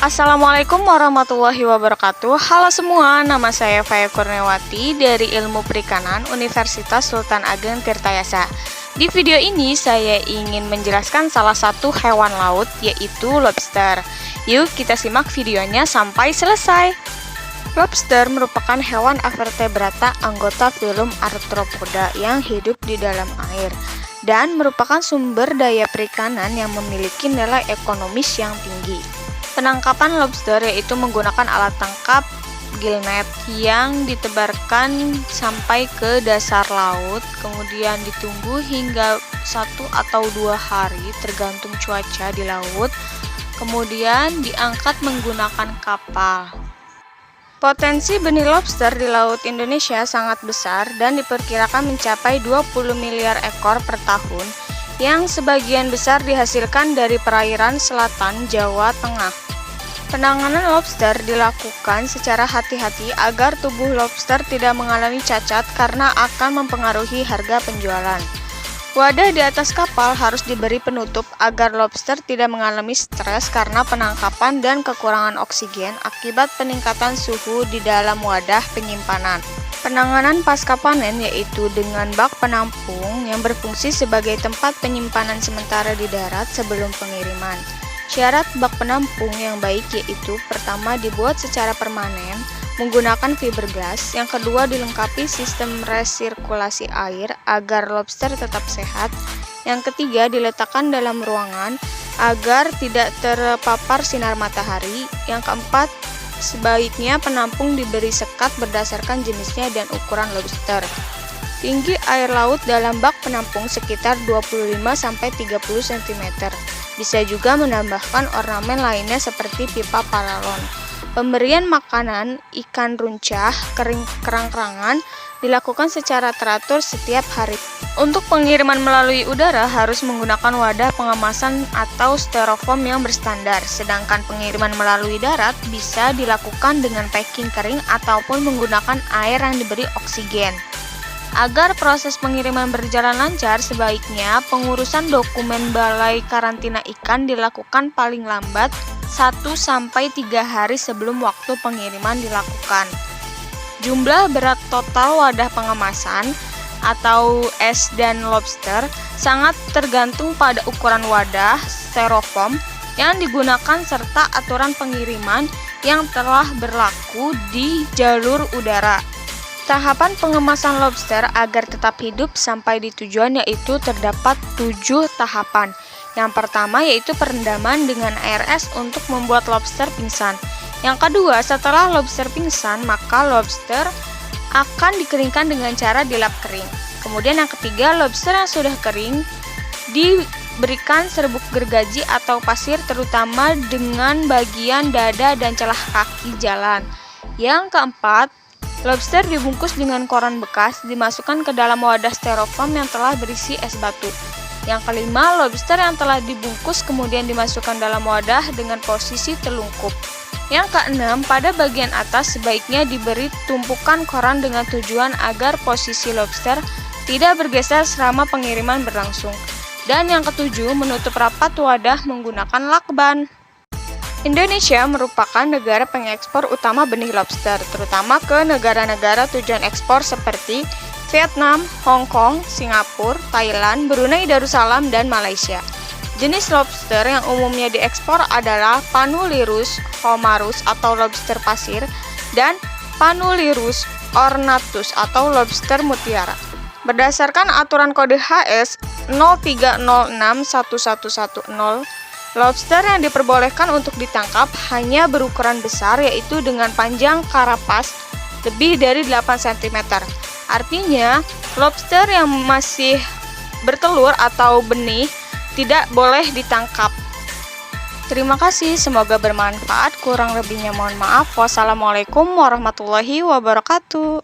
Assalamualaikum warahmatullahi wabarakatuh. Halo semua, nama saya Faya Kurniawati dari Ilmu Perikanan Universitas Sultan Ageng Tirtayasa. Di video ini saya ingin menjelaskan salah satu hewan laut, yaitu lobster. Yuk kita simak videonya sampai selesai. Lobster merupakan hewan avertebrata anggota filum Arthropoda yang hidup di dalam air dan merupakan sumber daya perikanan yang memiliki nilai ekonomis yang tinggi. Penangkapan lobster yaitu menggunakan alat tangkap gill net yang ditebarkan sampai ke dasar laut, kemudian ditunggu hingga 1 atau 2 hari tergantung cuaca di laut, kemudian diangkat menggunakan kapal. Potensi benih lobster di Laut Indonesia sangat besar dan diperkirakan mencapai 20 miliar ekor per tahun, yang sebagian besar dihasilkan dari perairan selatan Jawa Tengah. Penanganan lobster dilakukan secara hati-hati agar tubuh lobster tidak mengalami cacat karena akan mempengaruhi harga penjualan. Wadah di atas kapal harus diberi penutup agar lobster tidak mengalami stres karena penangkapan dan kekurangan oksigen akibat peningkatan suhu di dalam wadah penyimpanan. Penanganan pasca panen yaitu dengan bak penampung yang berfungsi sebagai tempat penyimpanan sementara di darat sebelum pengiriman. Syarat bak penampung yang baik yaitu pertama dibuat secara permanen menggunakan fiberglass, yang kedua dilengkapi sistem resirkulasi air agar lobster tetap sehat, yang ketiga diletakkan dalam ruangan agar tidak terpapar sinar matahari, yang keempat sebaiknya penampung diberi sekat berdasarkan jenisnya dan ukuran lobster. Tinggi air laut dalam bak penampung sekitar 25-30 cm. Bisa juga menambahkan ornamen lainnya seperti pipa paralon. Pemberian makanan ikan runcah, kerang-kerangan dilakukan secara teratur setiap hari. Untuk pengiriman melalui udara harus menggunakan wadah pengemasan atau styrofoam yang berstandar, sedangkan pengiriman melalui darat bisa dilakukan dengan packing kering ataupun menggunakan air yang diberi oksigen. Agar proses pengiriman berjalan lancar, sebaiknya pengurusan dokumen balai karantina ikan dilakukan paling lambat 1-3 hari sebelum waktu pengiriman dilakukan. Jumlah berat total wadah pengemasan atau es dan lobster sangat tergantung pada ukuran wadah styrofoam yang digunakan serta aturan pengiriman yang telah berlaku di jalur udara. Tahapan pengemasan lobster agar tetap hidup sampai di tujuan yaitu terdapat 7 tahapan. Yang pertama yaitu perendaman dengan air es untuk membuat lobster pingsan. Yang kedua, setelah lobster pingsan, maka lobster akan dikeringkan dengan cara dilap kering. Kemudian yang ketiga, lobster yang sudah kering diberikan serbuk gergaji atau pasir terutama dengan bagian dada dan celah kaki jalan. Yang keempat, lobster dibungkus dengan koran bekas, dimasukkan ke dalam wadah styrofoam yang telah berisi es batu. Yang kelima, lobster yang telah dibungkus kemudian dimasukkan dalam wadah dengan posisi telungkup. Yang keenam, pada bagian atas sebaiknya diberi tumpukan koran dengan tujuan agar posisi lobster tidak bergeser selama pengiriman berlangsung. Dan yang ketujuh, menutup rapat wadah menggunakan lakban. Indonesia merupakan negara pengekspor utama benih lobster, terutama ke negara-negara tujuan ekspor seperti Vietnam, Hong Kong, Singapura, Thailand, Brunei Darussalam, dan Malaysia. Jenis lobster yang umumnya diekspor adalah Panulirus homarus atau lobster pasir dan Panulirus ornatus atau lobster mutiara. Berdasarkan aturan kode HS 03061110, lobster yang diperbolehkan untuk ditangkap hanya berukuran besar, yaitu dengan panjang karapas lebih dari 8 cm. Artinya, lobster yang masih bertelur atau benih tidak boleh ditangkap. Terima kasih, semoga bermanfaat. Kurang lebihnya mohon maaf. Wassalamualaikum warahmatullahi wabarakatuh.